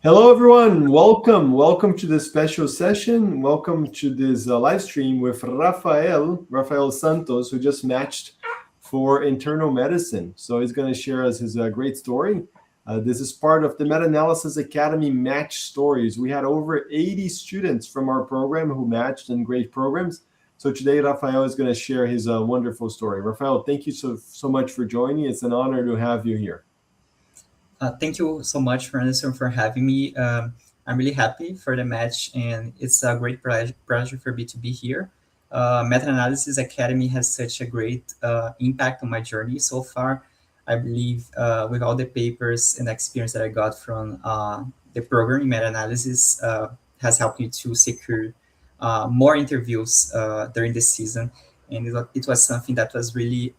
Hello, everyone. Welcome to this special session. Welcome to this live stream with Rafael Santos, who just matched for internal medicine. So he's going to share us his great story. This is part of the Meta-Analysis Academy Match Stories. We had over 80 students from our program who matched in great programs. So today, Rafael is going to share his wonderful story. Rafael, thank you so much for joining. It's an honor to have you here. Thank you so much, Rhanderson, for having me. I'm really happy for the match, and it's a great pleasure for me to be here. Meta-Analysis Academy has such a great impact on my journey so far. I believe with all the papers and experience that I got from the program in meta-analysis has helped me to secure more interviews during this season. And it was something that was really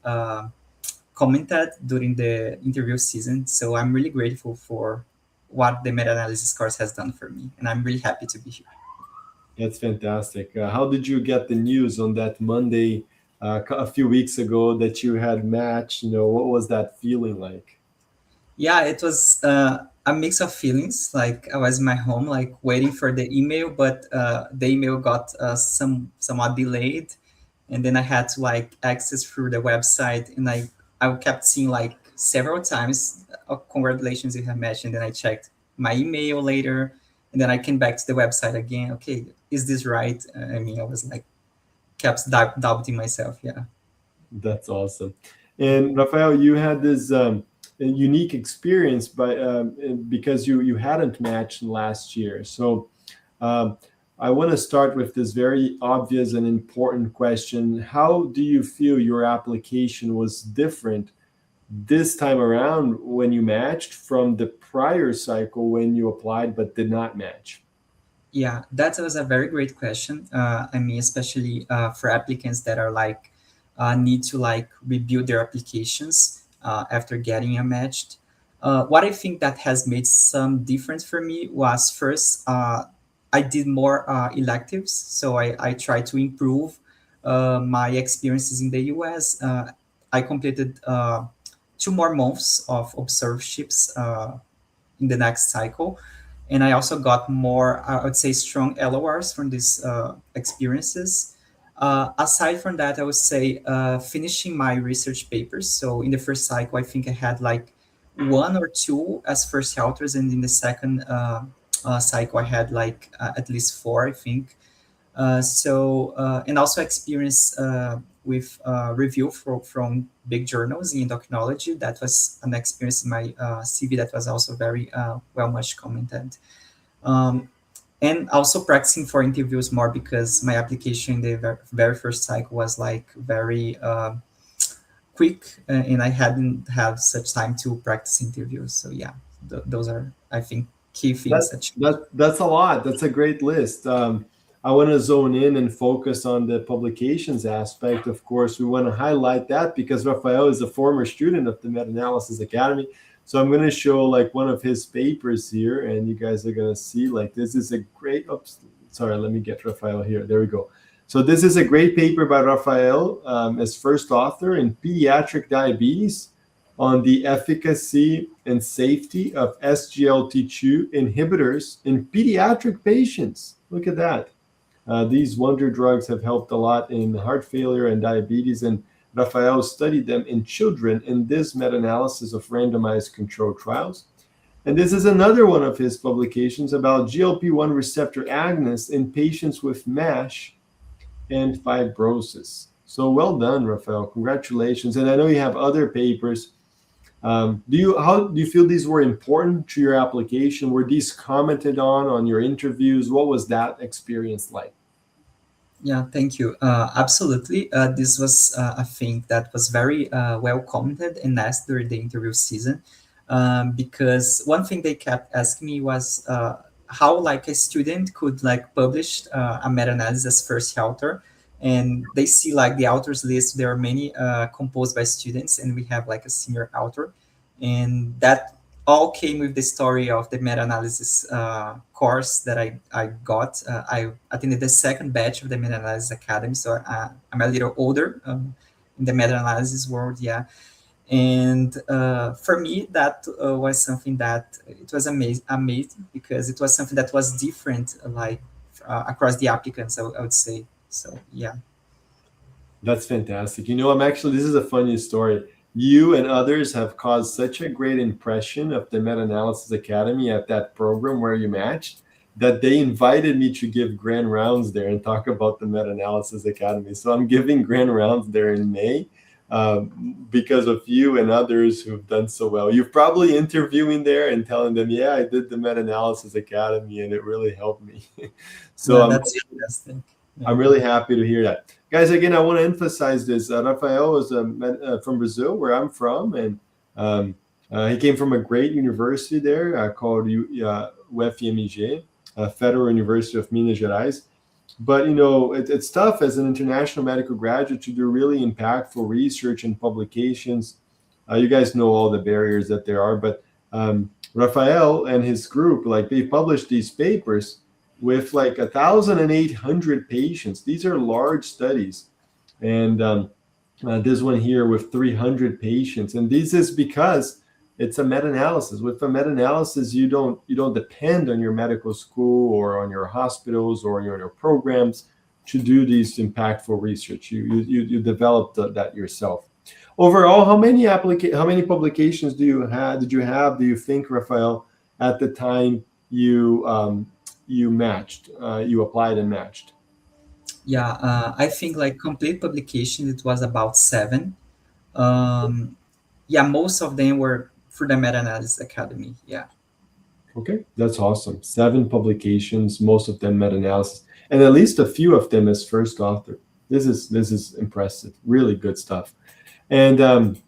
commented during the interview season. So I'm really grateful for what the meta-analysis course has done for me. And I'm really happy to be here. That's fantastic. How did you get the news on that Monday a few weeks ago that you had matched? What was that feeling like? Yeah, it was a mix of feelings. Like I was in my home, like waiting for the email, but the email got somewhat delayed, and then I had to like access through the website, and I kept seeing like several times, congratulations, you have matched, and then I checked my email later, and then I came back to the website again. Okay, is this right? I mean, I was like kept doubting myself. Yeah. That's awesome. And Rafael, you had this unique experience because you hadn't matched last year. So um, I want to start with this very obvious and important question. How do you feel your application was different this time around when you matched from the prior cycle when you applied but did not match? Yeah, that was a very great question. I mean, especially for applicants that are like need to like rebuild their applications after getting a matched. What I think that has made some difference for me was first, I did more electives, so I tried to improve my experiences in the US. I completed 2 more months of observerships in the next cycle, and I also got more, I would say, strong LORs from these experiences. Aside from that, I would say finishing my research papers. So in the first cycle, I think I had like 1 or 2 as first authors, and in the second cycle, I had like at least 4, I think. And also experience with review from big journals in endocrinology. That was an experience in my CV that was also very well much commented. Um, and also practicing for interviews more because my application in the very first cycle was like very quick, and I hadn't had such time to practice interviews. So yeah, those are, I think, key That, things that change. that's a lot. That's a great list. I want to zone in and focus on the publications aspect. Of course, we want to highlight that because Rafael is a former student of the Meta-Analysis Academy. So I'm going to show like one of his papers here, and you guys are going to see like this is a great. Oops, sorry, let me get Rafael here. There we go. So this is a great paper by Rafael as first author in pediatric diabetes on the efficacy and safety of SGLT2 inhibitors in pediatric patients. Look at that. These wonder drugs have helped a lot in heart failure and diabetes, and Rafael studied them in children in this meta-analysis of randomized controlled trials. And this is another one of his publications about GLP-1 receptor agonists in patients with MASH and fibrosis. So well done, Rafael. Congratulations. And I know you have other papers. How do you feel these were important to your application? Were these commented on your interviews? What was that experience like? Yeah, thank you. Absolutely. This was a thing that was very well commented and asked during the interview season, because one thing they kept asking me was how like a student could like publish a meta-analysis as first author, and they see like the authors list. There are many composed by students, and we have like a senior author, and that all came with the story of the meta-analysis course that I got. I attended the second batch of the meta-analysis academy, so I'm a little older in the meta-analysis world, yeah. And for me, that was something that it was amazing because it was something that was different, like across the applicants, I would say. So yeah. That's fantastic. I'm actually, this is a funny story. You and others have caused such a great impression of the Meta Analysis Academy at that program where you matched that they invited me to give grand rounds there and talk about the Meta Analysis Academy. So I'm giving grand rounds there in May because of you and others who've done so well. You're probably interviewing there and telling them, yeah, I did the Meta Analysis Academy and it really helped me. So Yeah, I'm that's fantastic. Yeah. I'm really happy to hear that. Guys, again, I want to emphasize this. Rafael is from Brazil, where I'm from, and he came from a great university there called UFMG, Federal University of Minas Gerais. But, it's tough as an international medical graduate to do really impactful research and publications. You guys know all the barriers that there are, but Rafael and his group, like they published these papers with like 1,800 patients. These are large studies, and this one here with 300 patients. And this is because it's a meta-analysis. With a meta-analysis, you don't depend on your medical school or on your hospitals or on your programs to do these impactful research. You develop that yourself. Overall, how many publications do you think, Rafael, at the time you matched, you applied and matched? Yeah, I think like complete publication, it was about 7. Um, yeah, most of them were through the Meta-Analysis Academy. Yeah. Okay, that's awesome. 7 publications, most of them meta-analysis, and at least a few of them as first author. This is impressive. Really good stuff. And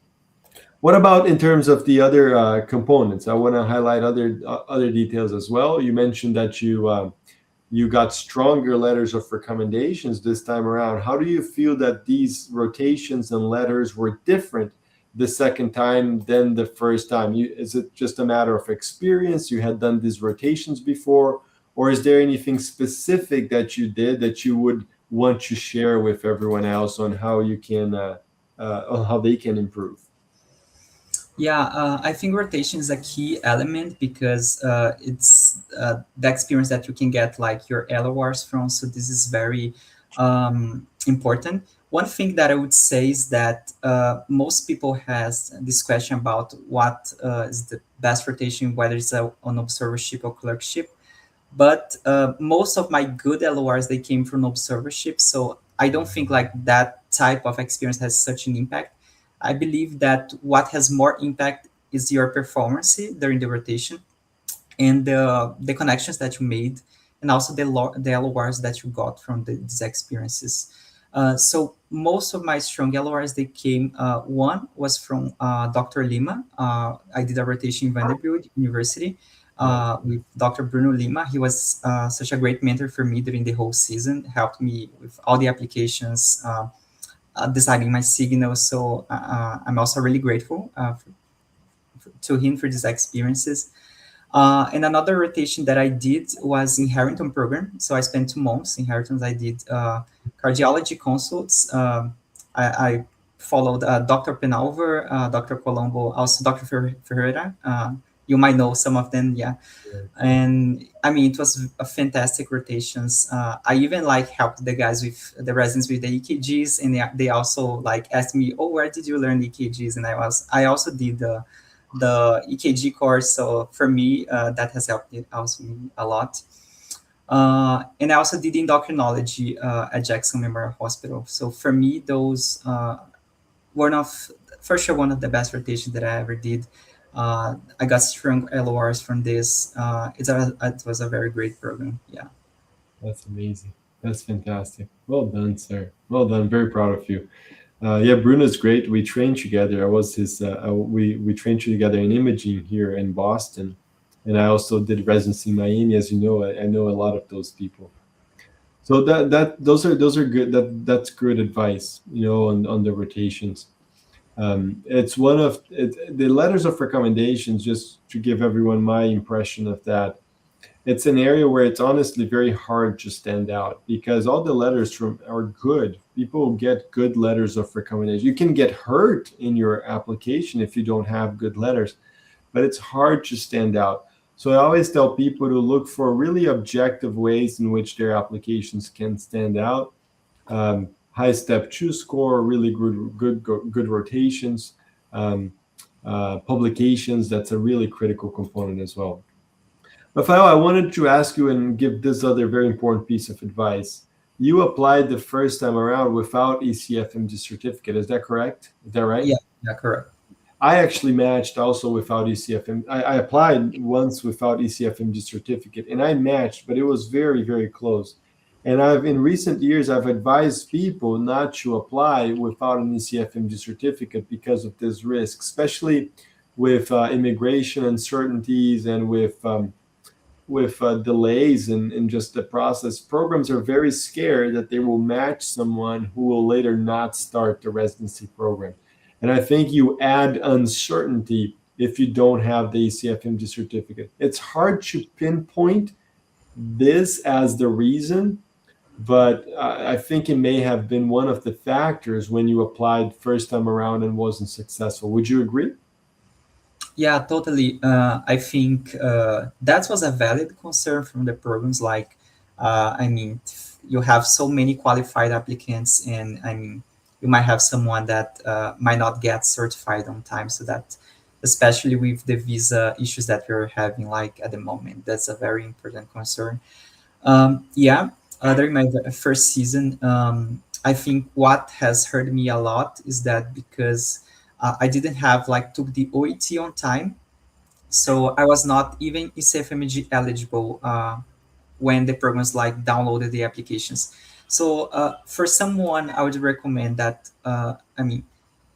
what about in terms of the other components? I want to highlight other details as well. You mentioned that you got stronger letters of recommendations this time around. How do you feel that these rotations and letters were different the second time than the first time? Is it just a matter of experience? You had done these rotations before, or is there anything specific that you did that you would want to share with everyone else on how you can, on how they can improve? Yeah, I think rotation is a key element because it's the experience that you can get like your LORs from. So this is very important. One thing that I would say is that most people has this question about what is the best rotation, whether it's an observership or clerkship. But most of my good LORs, they came from observership. So I don't think like that type of experience has such an impact. I believe that what has more impact is your performance during the rotation and the connections that you made, and also the LORs that you got from these experiences. So most of my strong LORs, they came, one was from Dr. Lima. I did a rotation in Vanderbilt University with Dr. Bruno Lima. He was such a great mentor for me during the whole season, helped me with all the applications, deciding my signal. So I'm also really grateful to him for these experiences. And another rotation that I did was in Harrington program. So I spent 2 months in Harrington. I did cardiology consults. I followed Dr. Penalver, Dr. Colombo, also Dr. Ferreira. You might know some of them, yeah. And I mean, it was a fantastic rotations. I even like helped the guys with the residents with the EKGs, and they also like asked me, "Oh, where did you learn EKGs?" And I also did the EKG course. So for me, that has helped me also a lot. And I also did endocrinology at Jackson Memorial Hospital. So for me, those for sure one of the best rotations that I ever did. I got strong LORs from this. It was a very great program. Yeah. That's amazing. That's fantastic. Well done, sir. Well done. Very proud of you. Yeah, Bruno's great. We trained together. I was his. We trained together in imaging here in Boston, and I also did residency in Miami. As you know, I know a lot of those people. So those are good. That's good advice. On the rotations. It's the letters of recommendations. Just to give everyone my impression of that, it's an area where it's honestly very hard to stand out because all the letters are good People get good letters of recommendation. You can get hurt in your application if you don't have good letters, but it's hard to stand out. So I always tell people to look for really objective ways in which their applications can stand out. High step two score, really good rotations, publications. That's a really critical component as well. Rafael, I wanted to ask you and give this other very important piece of advice. You applied the first time around without ECFMG certificate. Is that correct? Is that right? Yeah, yeah, correct. I actually matched also without ECFM. I applied once without ECFMG certificate, and I matched, but it was very, very close. And in recent years, I've advised people not to apply without an ECFMG certificate because of this risk, especially with immigration uncertainties and with delays in just the process. Programs are very scared that they will match someone who will later not start the residency program. And I think you add uncertainty if you don't have the ACFMG certificate. It's hard to pinpoint this as the reason, but I think it may have been one of the factors when you applied first time around and wasn't successful. Would you agree? Yeah, totally. I think that was a valid concern from the programs. Like, I mean, you have so many qualified applicants, and I mean, you might have someone that might not get certified on time. So that, especially with the visa issues that we're having, like at the moment, that's a very important concern. Yeah, during my first season, I think what has hurt me a lot is that because I didn't have like took the OET on time, so I was not even ECFMG eligible when the programs like downloaded the applications. So for someone, I would recommend that. I mean,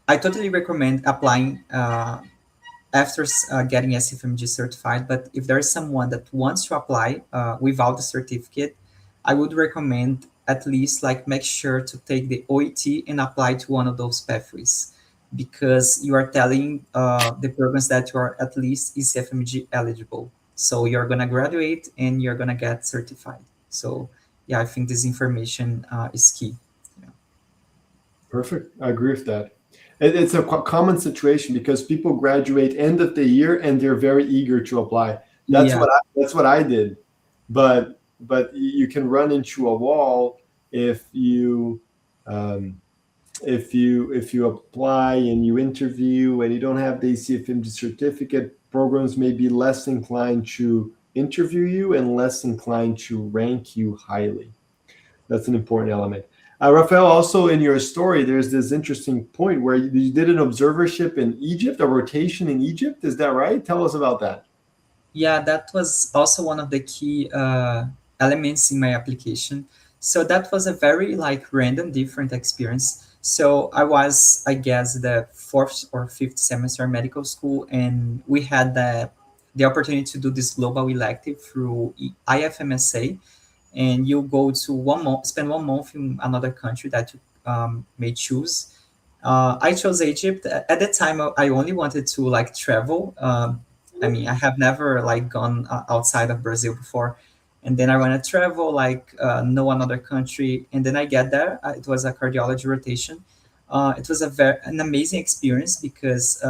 I totally recommend applying after getting SFMG certified. But if there is someone that wants to apply without the certificate, I would recommend at least like make sure to take the OET and apply to one of those pathways, because you are telling the programs that you are at least ECFMG eligible. So you're gonna graduate and you're gonna get certified. So yeah, I think this information is key. Yeah. Perfect. I agree with that. It's a common situation because people graduate end of the year and they're very eager to apply. Yeah. That's what I did. But you can run into a wall if you apply and you interview and you don't have the ACFMG certificate. Programs may be less inclined to interview you and less inclined to rank you highly. That's an important element. Rafael, also in your story, there's this interesting point where you did an observership in Egypt, a rotation in Egypt. Is that right? Tell us about that. Yeah, that was also one of the key elements in my application. So that was a very like random, different experience. So I was, I guess, the fourth or fifth semester medical school, and we had the opportunity to do this global elective through IFMSA, and you go to 1 month, spend 1 month in another country that you may choose. I chose Egypt. At that time, I only wanted to like travel. I mean, I have never like gone outside of Brazil before, and then I want to travel like know another country, and then I get there. It was a cardiology rotation. It was an amazing experience because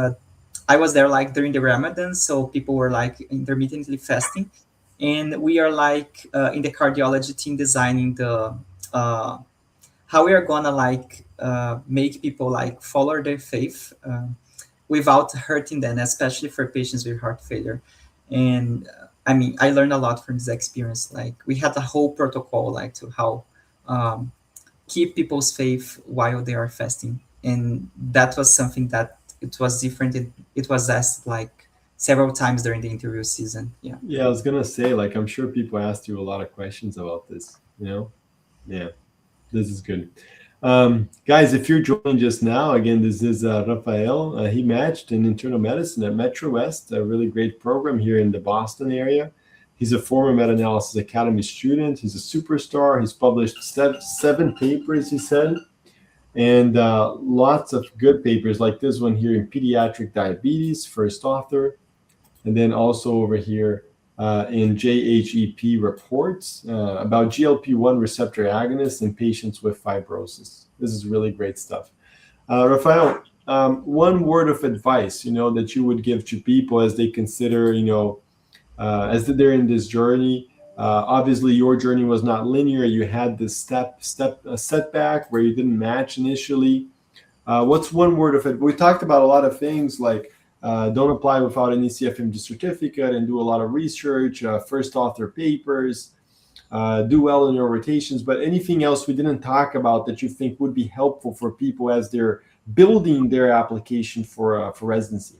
I was there like during the Ramadan, so people were like intermittently fasting, and we are like in the cardiology team designing the how we are gonna like make people like follow their faith without hurting them, especially for patients with heart failure. And I mean, I learned a lot from this experience. Like we had a whole protocol like to how um, keep people's faith while they are fasting, and that was something that it was different. It was asked like several times during the interview season. Yeah. Yeah, I was gonna say, like, I'm sure people asked you a lot of questions about this. Yeah, this is good. Guys, if you're joining just now, again, this is Rafael. He matched in internal medicine at Metro West, a really great program here in the Boston area. He's a former Meta-Analysis Academy student. He's a superstar. He's published seven papers, he said, and lots of good papers like this one here in pediatric diabetes, first author. And then also over here in JHEP reports about GLP-1 receptor agonists in patients with fibrosis. This is really great stuff. Rafael, one word of advice, that you would give to people as they consider, as they're in this journey. Obviously, your journey was not linear. You had this setback where you didn't match initially. What's one word of it? We talked about a lot of things like don't apply without an ECFMG certificate and do a lot of research, first author papers, do well in your rotations. But anything else we didn't talk about that you think would be helpful for people as they're building their application for residency?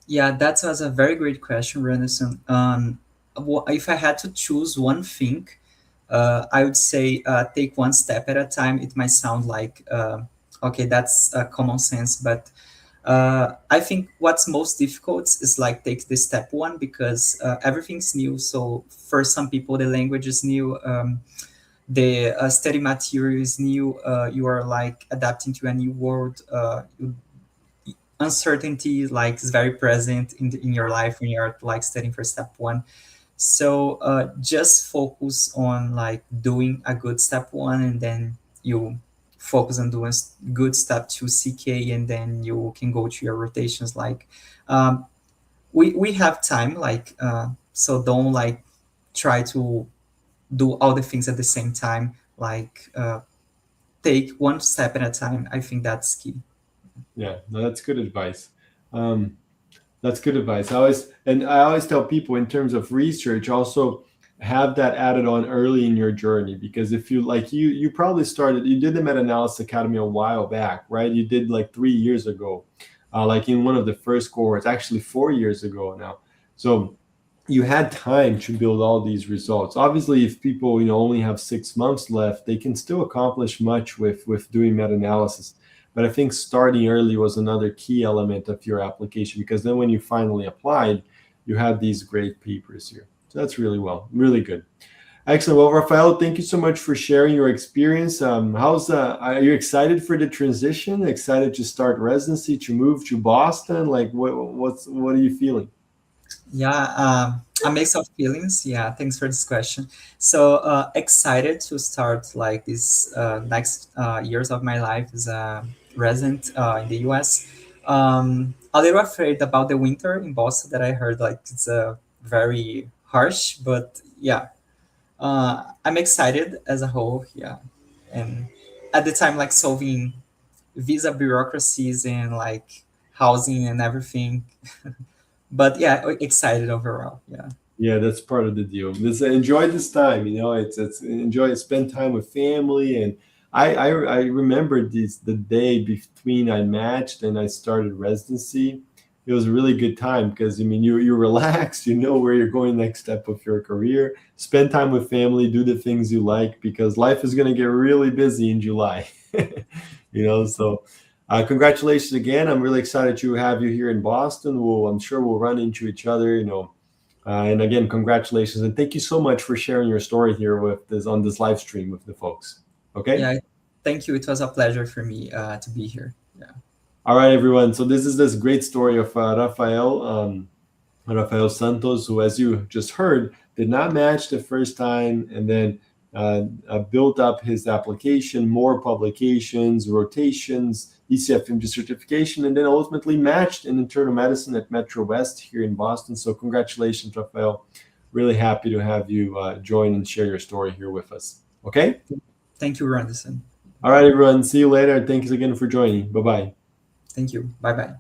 Yeah, that was a very great question, Rhanderson. If I had to choose one thing, I would say take one step at a time. It might sound like, okay, that's common sense, but I think what's most difficult is like take the step one, because everything's new. So for some people, the language is new. The study material is new. You are like adapting to a new world. Uncertainty like is very present in your life when you're like studying for step one. So just focus on like doing a good step one, and then you focus on doing good step two CK, and then you can go to your rotations. Like we have time, like so don't like try to do all the things at the same time. Like take one step at a time. I think that's key. Yeah, no, that's good advice. That's good advice. I always tell people in terms of research, also have that added on early in your journey, because if you you probably you did the Meta-Analysis Academy a while back, right? You did like 3 years ago, like in one of the first cohorts, actually 4 years ago now. So you had time to build all these results. Obviously, if people only have 6 months left, they can still accomplish much with doing meta-analysis. But I think starting early was another key element of your application, because then when you finally applied, you had these great papers here. So that's really good. Excellent. Well, Rafael, thank you so much for sharing your experience. Are you excited for the transition? Excited to start residency, to move to Boston? Like, what are you feeling? Yeah, a mix of feelings. Yeah, thanks for this question. So excited to start like this next years of my life as a resident in the US. A little afraid about the winter in Boston, that I heard like it's very harsh, but yeah, I'm excited as a whole. Yeah, and at the time like solving visa bureaucracies and like housing and everything. But yeah, excited overall. Yeah. Yeah, that's part of the deal. Enjoy this time. It's enjoy, spend time with family. And I remember the day between I matched and I started residency. It was a really good time, because you're relaxed. You know where you're going next step of your career. Spend time with family. Do the things you like, because life is going to get really busy in July. So. Congratulations again. I'm really excited to have you here in Boston. I'm sure we'll run into each other, and again, congratulations. And thank you so much for sharing your story here on this live stream with the folks. Okay. Yeah. Thank you. It was a pleasure for me to be here. Yeah. All right, everyone. So this is this great story of Rafael Santos, who, as you just heard, did not match the first time, and then built up his application, more publications, rotations, ECFMG certification, and then ultimately matched in internal medicine at Metro West here in Boston. So congratulations, Rafael. Really happy to have you join and share your story here with us. Okay? Thank you, Rhanderson. All right, everyone. See you later. Thanks again for joining. Bye-bye. Thank you. Bye-bye.